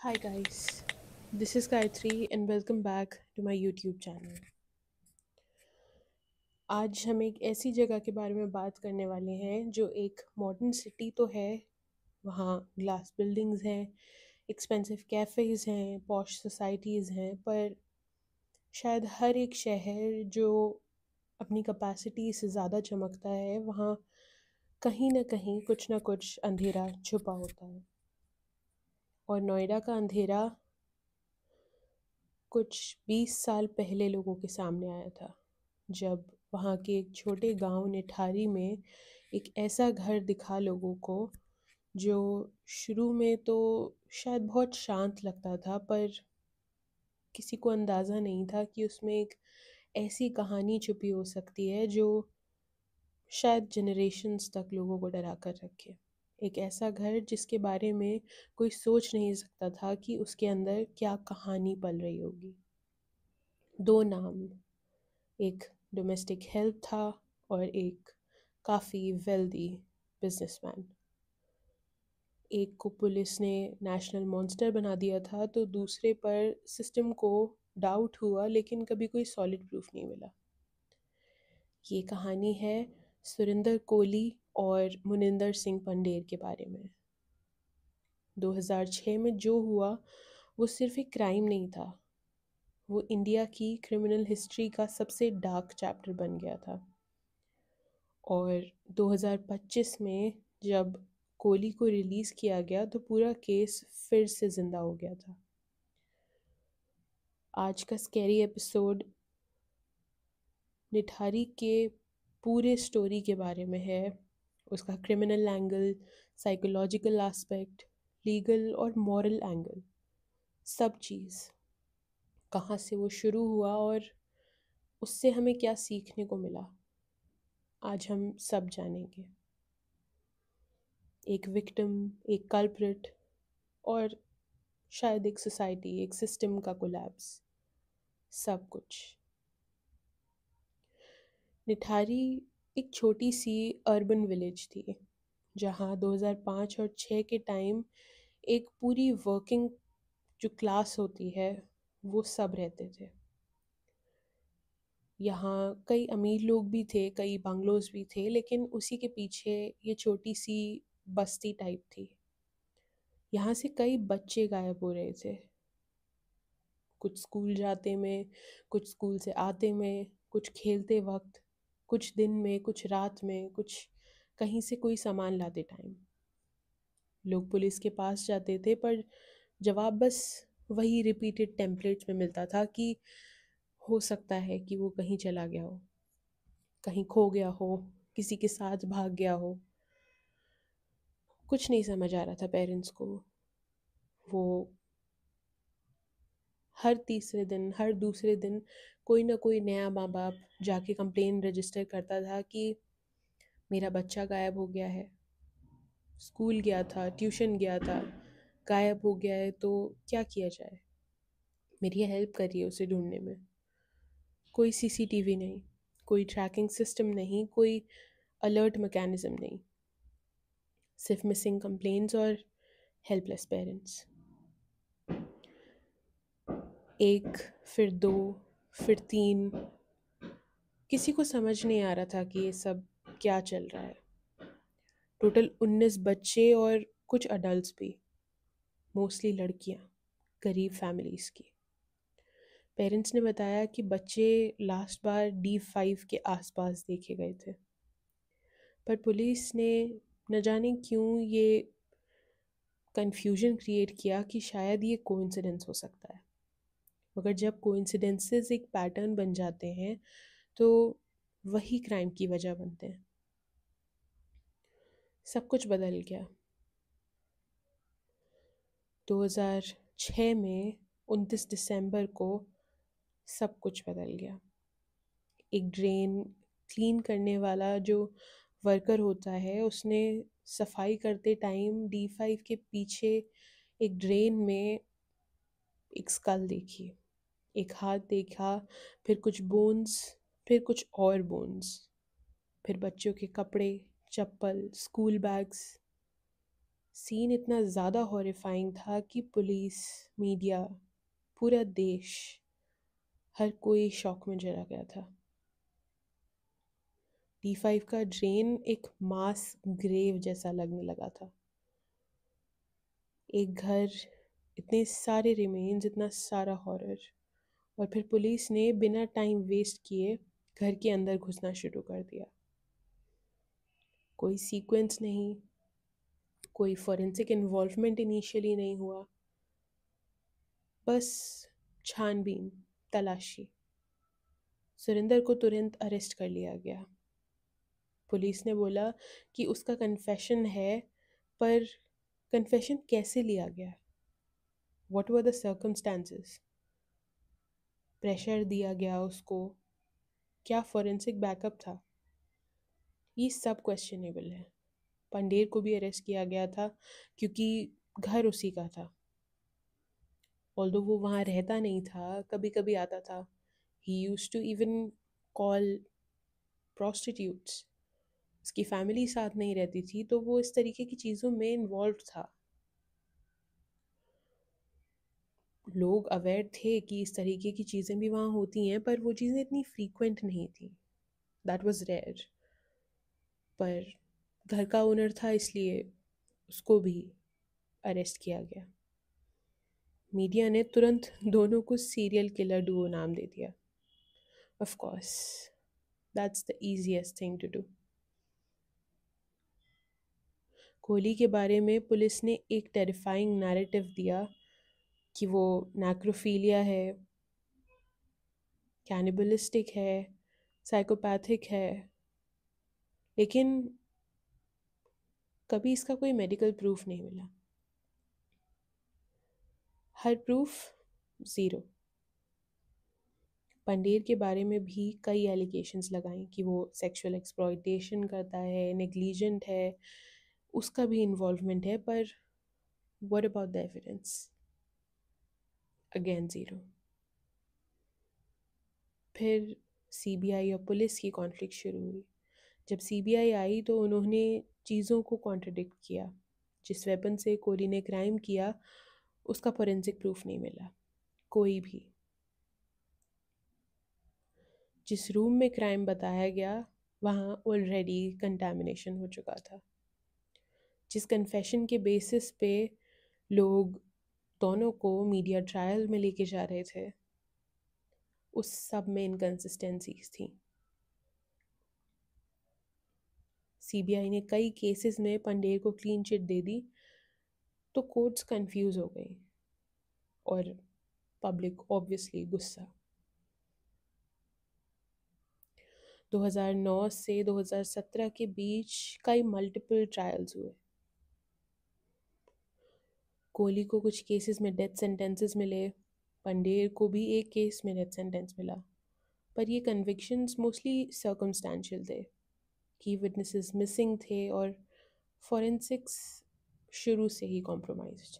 Hi guys, this is Gayatri and welcome back to my YouTube channel. आज हम एक ऐसी जगह के बारे में बात करने वाले हैं जो एक मॉडर्न सिटी तो है। वहाँ ग्लास बिल्डिंग्स हैं, एक्सपेंसिव कैफ़ेज़ हैं, पॉश सोसाइटीज़ हैं, पर शायद हर एक शहर जो अपनी कैपेसिटी से ज़्यादा चमकता है वहाँ कहीं ना कहीं कुछ ना कुछ अंधेरा छुपा होता है। और नोएडा का अंधेरा कुछ 20 साल पहले लोगों के सामने आया था, जब वहाँ के एक छोटे गांव निठारी में एक ऐसा घर दिखा लोगों को जो शुरू में तो शायद बहुत शांत लगता था, पर किसी को अंदाज़ा नहीं था कि उसमें एक ऐसी कहानी छुपी हो सकती है जो शायद जनरेशन्स तक लोगों को डरा कर रखे। एक ऐसा घर जिसके बारे में कोई सोच नहीं सकता था कि उसके अंदर क्या कहानी पल रही होगी। दो नाम, एक डोमेस्टिक हेल्प था और एक काफ़ी वेल्दी बिजनेसमैन। एक को पुलिस ने नेशनल मॉन्स्टर बना दिया था तो दूसरे पर सिस्टम को डाउट हुआ, लेकिन कभी कोई सॉलिड प्रूफ नहीं मिला। ये कहानी है सुरिंदर कोहली और मुनिंदर सिंह पंडेर के बारे में। 2006 में जो हुआ वो सिर्फ एक क्राइम नहीं था, वो इंडिया की क्रिमिनल हिस्ट्री का सबसे डार्क चैप्टर बन गया था। और 2025 में जब कोहली को रिलीज़ किया गया तो पूरा केस फिर से ज़िंदा हो गया था। आज का स्कैरी एपिसोड निठारी के पूरे स्टोरी के बारे में है, उसका criminal angle, psychological aspect, legal और मॉरल एंगल, सब चीज़। कहाँ से वो शुरू हुआ और उससे हमें क्या सीखने को मिला, आज हम सब जानेंगे। एक विक्टिम, एक कल्प्रिट और शायद एक सोसाइटी, एक सिस्टम का कोलैप्स, सब कुछ। निठारी एक छोटी सी अर्बन विलेज थी जहाँ 2005 और 6 के टाइम एक पूरी वर्किंग जो क्लास होती है वो सब रहते थे। यहाँ कई अमीर लोग भी थे, कई बंगलोज भी थे, लेकिन उसी के पीछे ये छोटी सी बस्ती टाइप थी। यहाँ से कई बच्चे गायब हो रहे थे, कुछ स्कूल जाते में, कुछ स्कूल से आते में, कुछ खेलते वक्त, कुछ दिन में, कुछ रात में, कुछ कहीं से कोई सामान लाते टाइम। लोग पुलिस के पास जाते थे पर जवाब बस वही रिपीटेड टेम्पलेट्स में मिलता था कि हो सकता है कि वो कहीं चला गया हो, कहीं खो गया हो, किसी के साथ भाग गया हो। कुछ नहीं समझ आ रहा था पेरेंट्स को। वो हर तीसरे दिन, हर दूसरे दिन कोई ना कोई नया माँ बाप जाके कंप्लेन रजिस्टर करता था कि मेरा बच्चा गायब हो गया है, स्कूल गया था, ट्यूशन गया था, गायब हो गया है, तो क्या किया जाए, मेरी हेल्प करिए उसे ढूंढने में। कोई सीसीटीवी नहीं, कोई ट्रैकिंग सिस्टम नहीं, कोई अलर्ट मैकेनिज्म नहीं, सिर्फ मिसिंग कंप्लेंट्स और हेल्पलेस पेरेंट्स। एक, फिर दो, फिर तीन, किसी को समझ नहीं आ रहा था कि ये सब क्या चल रहा है। टोटल 19 बच्चे और कुछ अडल्ट्स भी, मोस्टली लड़कियां, गरीब फैमिलीज की। पेरेंट्स ने बताया कि बच्चे लास्ट बार D5 के आसपास देखे गए थे, पर पुलिस ने न जाने क्यों ये कंफ्यूजन क्रिएट किया कि शायद ये कोइंसिडेंस हो सकता है। मगर जब कोइंसिडेंसेस एक पैटर्न बन जाते हैं तो वही क्राइम की वजह बनते हैं। सब कुछ बदल गया 2006 में। 29 दिसंबर को सब कुछ बदल गया। एक ड्रेन क्लीन करने वाला जो वर्कर होता है उसने सफाई करते टाइम D5 के पीछे एक ड्रेन में एक स्कल देखी, एक हाथ देखा, फिर कुछ बोन्स, फिर कुछ और बोन्स, फिर बच्चों के कपड़े, चप्पल, स्कूल बैग्स। सीन इतना ज़्यादा हॉरिफाइंग था कि पुलिस, मीडिया, पूरा देश, हर कोई शॉक में चला गया था। D5 का ड्रेन एक मास ग्रेव जैसा लगने लगा था। एक घर, इतने सारे रिमेन्स, इतना सारा हॉरर। और फिर पुलिस ने बिना टाइम वेस्ट किए घर के अंदर घुसना शुरू कर दिया। कोई सीक्वेंस नहीं, कोई फॉरेंसिक इन्वॉल्वमेंट इनिशियली नहीं हुआ, बस छानबीन, तलाशी। सुरेंद्र को तुरंत अरेस्ट कर लिया गया। पुलिस ने बोला कि उसका कन्फेशन है, पर कन्फेशन कैसे लिया गया? What were the circumstances? Pressure दिया गया उसको? क्या फॉरेंसिक बैकअप था? ये सब क्वेश्चनेबल है। पंडेर को भी अरेस्ट किया गया था क्योंकि घर उसी का था। ऑल्दो वो वहाँ रहता नहीं था, कभी कभी आता था। He used to even call prostitutes. उसकी फैमिली साथ नहीं रहती थी, तो वो इस तरीके की चीज़ों में इन्वॉल्व था। लोग अवेयर थे कि इस तरीके की चीज़ें भी वहाँ होती हैं, पर वो चीज़ें इतनी फ्रीक्वेंट नहीं थी। That was rare. पर घर का ओनर था, इसलिए उसको भी अरेस्ट किया गया। मीडिया ने तुरंत दोनों को सीरियल किलर डुओ नाम दे दिया। Of course, that's the easiest thing to do. Kohli के बारे में पुलिस ने एक टेरिफाइंग नैरेटिव दिया कि वो नैक्रोफीलिया है, कैनिबलिस्टिक है, साइकोपैथिक है, लेकिन कभी इसका कोई मेडिकल प्रूफ नहीं मिला। हर प्रूफ ज़ीरो। पंडेर के बारे में भी कई एलिगेशंस लगाई कि वो सेक्सुअल एक्सप्लॉयटेशन करता है, नेग्लिजेंट है, उसका भी इन्वॉल्वमेंट है, पर what about the evidence? Again zero. फिर सीबीआई और पुलिस की कॉन्फ्लिक्ट शुरू हुई। जब सीबीआई आई तो उन्होंने चीज़ों को कॉन्ट्रडिक्ट किया। जिस वेपन से कोहली ने क्राइम किया, उसका फोरेंसिक प्रूफ नहीं मिला, कोई भी। जिस रूम में क्राइम बताया गया, वहाँ ऑलरेडी कंटामिनेशन हो चुका था। जिस कन्फेशन के बेसिस पे लोग दोनों को मीडिया ट्रायल में लेके जा रहे थे, उस सब में इनकन्सिस्टेंसीज थी। सीबीआई ने कई केसेस में पंडेर को क्लीन चिट दे दी, तो कोर्ट्स कंफ्यूज हो गई और पब्लिक ऑब्वियसली गुस्सा। 2009 से 2017 के बीच कई मल्टीपल ट्रायल्स हुए। कोहली को कुछ केसेस में डेथ सेंटेंसेस मिले, पंडेर को भी एक केस में डेथ सेंटेंस मिला, पर ये कन्विक्शंस मोस्टली सर्कमस्टेंशियल थे कि विटनेसेस मिसिंग थे और फॉरेंसिक्स शुरू से ही कॉम्प्रोमाइज्ड।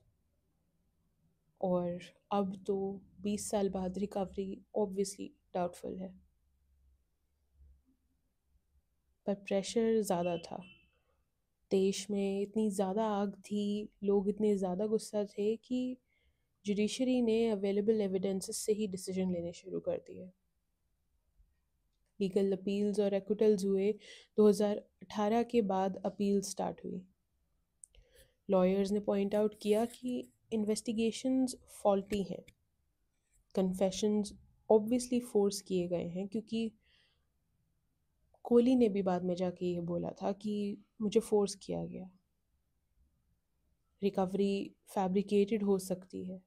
और अब तो 20 साल बाद रिकवरी ऑब्वियसली डाउटफुल है। पर प्रेशर ज़्यादा था। देश में इतनी ज़्यादा आग थी, लोग इतने ज़्यादा गुस्सा थे कि जुडिशरी ने अवेलेबल एविडेंसेस से ही डिसीजन लेने शुरू कर दिए। लीगल अपील्स और एक्विटल्स हुए। 2018 के बाद अपील स्टार्ट हुई। लॉयर्स ने पॉइंट आउट किया कि इन्वेस्टिगेशंस फॉल्टी हैं, कन्फेशंस ऑब्वियसली फोर्स किए गए हैं, क्योंकि कोहली ने भी बाद में जाके ये बोला था कि मुझे फोर्स किया गया। रिकवरी फैब्रिकेटेड हो सकती है।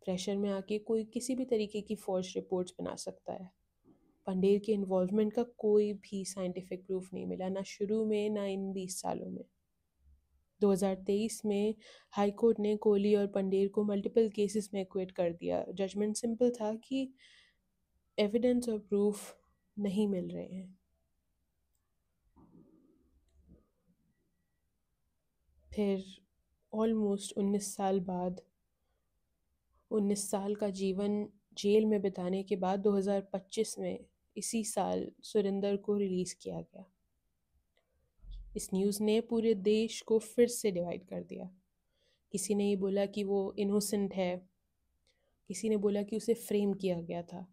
प्रेशर में आके कोई किसी भी तरीके की फॉर्ज रिपोर्ट्स बना सकता है। पंडेर के इन्वॉल्वमेंट का कोई भी साइंटिफिक प्रूफ नहीं मिला, ना शुरू में ना इन 20 सालों में। 2023 में हाई कोर्ट ने कोहली और पंडेर को मल्टीपल केसेस में एक्विट कर दिया। जजमेंट सिंपल था कि एविडेंस और प्रूफ नहीं मिल रहे हैं। फिर ऑलमोस्ट 19 साल बाद, 19 साल का जीवन जेल में बिताने के बाद 2025 में, इसी साल, सुरेंद्र को रिलीज़ किया गया। इस न्यूज़ ने पूरे देश को फिर से डिवाइड कर दिया। किसी ने ये बोला कि वो इनोसेंट है, किसी ने बोला कि उसे फ्रेम किया गया था।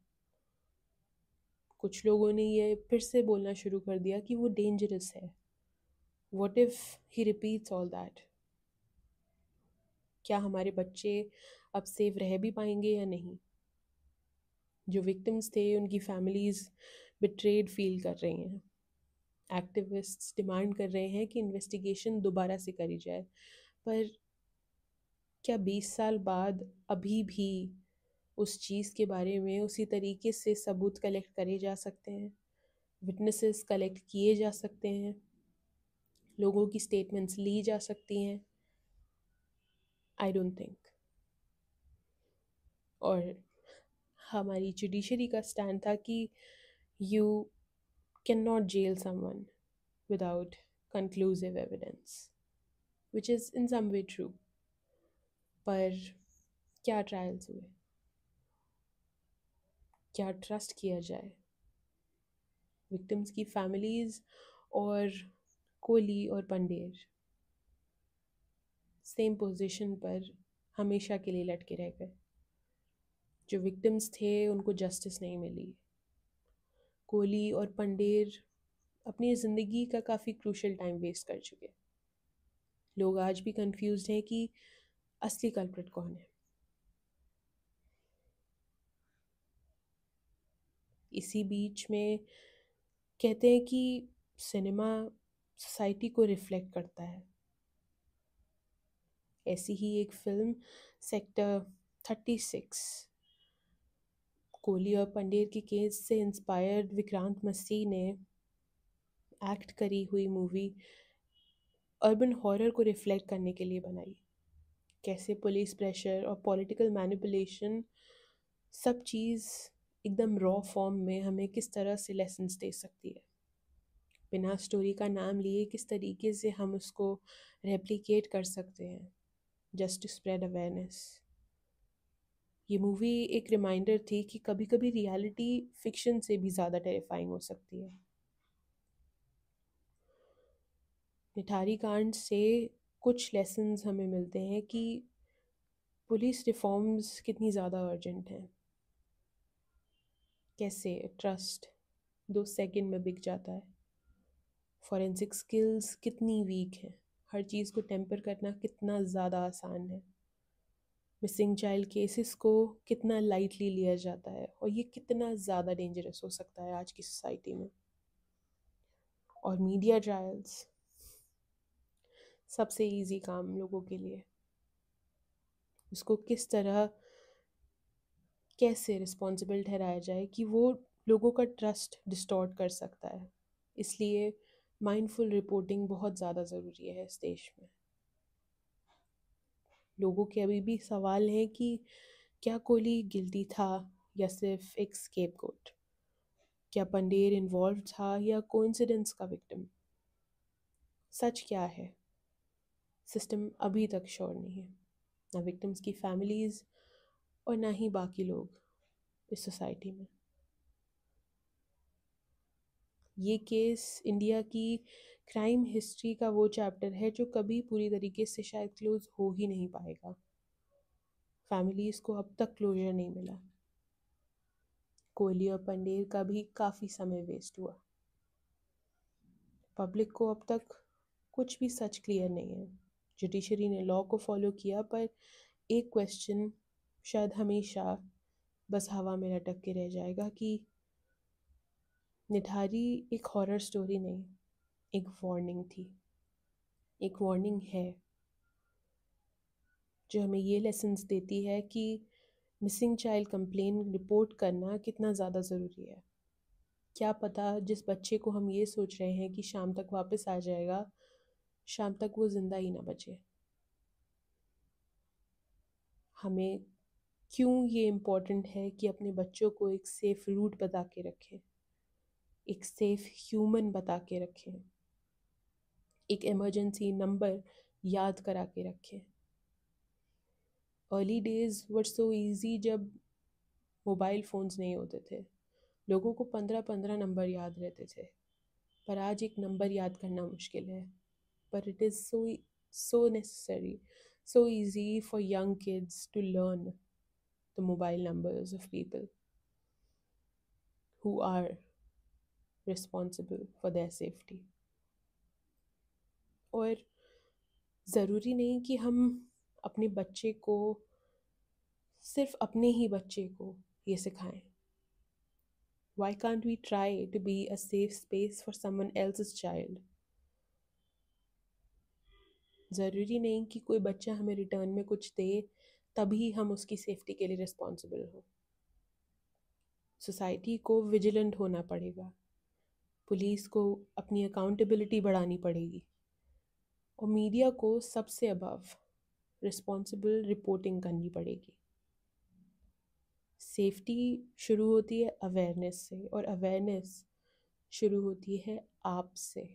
कुछ लोगों ने ये फिर से बोलना शुरू कर दिया कि वो डेंजरस है। What if he repeats all that? क्या हमारे बच्चे अब सेफ रह भी पाएंगे या नहीं? जो विक्टिम्स थे उनकी फैमिलीज बिट्रेड फील कर रही हैं। एक्टिविस्ट्स डिमांड कर रहे हैं कि इन्वेस्टिगेशन दोबारा से करी जाए। पर क्या 20 साल बाद अभी भी उस चीज़ के बारे में उसी तरीके से सबूत कलेक्ट करे जा सकते हैं, विटनेसेस कलेक्ट किए जा सकते हैं, लोगों की स्टेटमेंट्स ली जा सकती हैं? I don't think. और हमारी जुडिशरी का स्टैंड था कि you can not jail someone without conclusive evidence, which is in some way true. पर क्या ट्रायल्स हुए? क्या ट्रस्ट किया जाए? विक्टिम्स की फैमिलीज और कोहली और पंडेर सेम पोजीशन पर हमेशा के लिए लटके रह गए। जो विक्टिम्स थे उनको जस्टिस नहीं मिली। कोहली और पंडेर अपनी ज़िंदगी का काफ़ी क्रूशल टाइम वेस्ट कर चुके। लोग आज भी कंफ्यूज्ड हैं कि असली कल्प्रिट कौन है। इसी बीच में कहते हैं कि सिनेमा सोसाइटी को रिफ्लेक्ट करता है। ऐसी ही एक फिल्म सेक्टर 36, कोहली और पंडेर के केस से इंस्पायर्ड विक्रांत मसीह ने एक्ट करी हुई मूवी अर्बन हॉरर को रिफ्लेक्ट करने के लिए बनाई। कैसे पुलिस प्रेशर और पॉलिटिकल मैनिपुलेशन सब चीज़ एकदम रॉ फॉर्म में हमें किस तरह से लेसन्स दे सकती है। बिना स्टोरी का नाम लिए किस तरीके से हम उसको रेप्लिकेट कर सकते हैं जस्ट टू स्प्रेड अवेयरनेस। ये मूवी एक रिमाइंडर थी कि कभी कभी रियलिटी फिक्शन से भी ज़्यादा टेरिफाइंग हो सकती है। निठारी कांड से कुछ लेसन्स हमें मिलते हैं कि पुलिस रिफॉर्म्स कितनी ज़्यादा अर्जेंट हैं। कैसे ट्रस्ट 2 सेकंड में बिक जाता है। फॉरेंसिक स्किल्स कितनी वीक हैं। हर चीज़ को टेम्पर करना कितना ज़्यादा आसान है। मिसिंग चाइल्ड केसेस को कितना लाइटली लिया जाता है और ये कितना ज़्यादा डेंजरस हो सकता है आज की सोसाइटी में। और मीडिया ट्रायल्स सबसे इजी काम लोगों के लिए, उसको किस तरह कैसे रिस्पॉन्सिबल ठहराया जाए कि वो लोगों का ट्रस्ट डिस्टॉर्ट कर सकता है। इसलिए माइंडफुल रिपोर्टिंग बहुत ज़्यादा ज़रूरी है इस देश में। लोगों के अभी भी सवाल हैं कि क्या कोहली गिल्टी था या सिर्फ एक स्केपगोट? क्या पंडेर इन्वॉल्व था या कोइंसिडेंस का विक्टिम? सच क्या है? सिस्टम अभी तक श्योर नहीं है, ना विक्टिम्स की फैमिलीज और ना ही बाकी लोग इस सोसाइटी में। ये केस इंडिया की क्राइम हिस्ट्री का वो चैप्टर है जो कभी पूरी तरीके से शायद क्लोज हो ही नहीं पाएगा। फैमिलीज को अब तक क्लोजर नहीं मिला। कोहली और पंडेर का भी काफ़ी समय वेस्ट हुआ। पब्लिक को अब तक कुछ भी सच क्लियर नहीं है। जुडिशरी ने लॉ को फॉलो किया पर एक क्वेश्चन शायद हमेशा बस हवा में लटक के रह जाएगा कि निठारी एक हॉरर स्टोरी नहीं, एक वार्निंग थी। एक वार्निंग है जो हमें ये लेसन्स देती है कि मिसिंग चाइल्ड कंप्लेन रिपोर्ट करना कितना ज़्यादा ज़रूरी है। क्या पता जिस बच्चे को हम ये सोच रहे हैं कि शाम तक वापस आ जाएगा, शाम तक वो ज़िंदा ही ना बचे। हमें क्यों ये इम्पोर्टेंट है कि अपने बच्चों को एक सेफ़ रूट बता के रखें, एक सेफ़ ह्यूमन बता के रखें, एक इमरजेंसी नंबर याद करा के रखें। अर्ली डेज़ वर सो ईजी जब मोबाइल फ़ोन्स नहीं होते थे। लोगों को 15-15 नंबर याद रहते थे। पर आज एक नंबर याद करना मुश्किल है. But it is so necessary, so easy for young kids to learn the mobile numbers of people who are responsible for their safety. और ज़रूरी नहीं कि हम अपने बच्चे को, सिर्फ अपने ही बच्चे को ये सिखाएं. Why can't we try to be a safe space for someone else's child? ज़रूरी नहीं कि कोई बच्चा हमें रिटर्न में कुछ दे तभी हम उसकी सेफ्टी के लिए रिस्पॉन्सिबल हो. सोसाइटी को विजिलेंट होना पड़ेगा, पुलिस को अपनी अकाउंटेबिलिटी बढ़ानी पड़ेगी, और मीडिया को सबसे अबव रिस्पॉन्सिबल रिपोर्टिंग करनी पड़ेगी. सेफ्टी शुरू होती है अवेयरनेस से, और अवेयरनेस शुरू होती है आप से.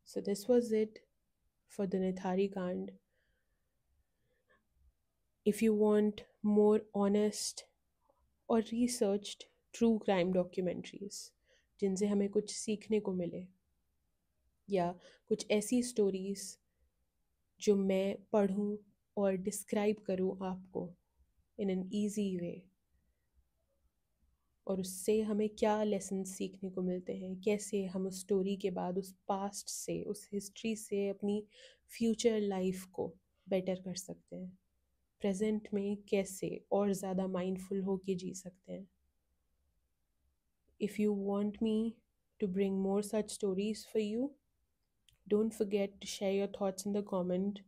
So this was it for the Nithari Kand. If you want more honest or researched true crime documentaries जिनसे हमें कुछ सीखने को मिले, या कुछ ऐसी स्टोरीज जो मैं पढ़ूं और डिस्क्राइब करूं आपको इन एन ईजी वे, और उससे हमें क्या लेसन सीखने को मिलते हैं, कैसे हम उस स्टोरी के बाद उस पास्ट से, उस हिस्ट्री से अपनी फ्यूचर लाइफ को बेटर कर सकते हैं, प्रेजेंट में कैसे और ज़्यादा माइंडफुल होके जी सकते हैं. If you want me to bring more such stories for you, don't forget to share your thoughts in the comment,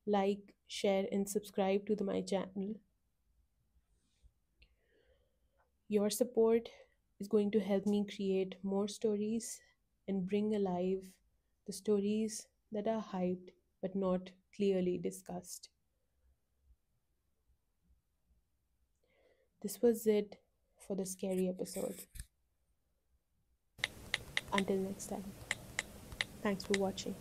like, share and subscribe to my channel. Your support is going to help me create more stories and bring alive the stories that are hyped but not clearly discussed. This was it for the scary episode. Until next time, thanks for watching.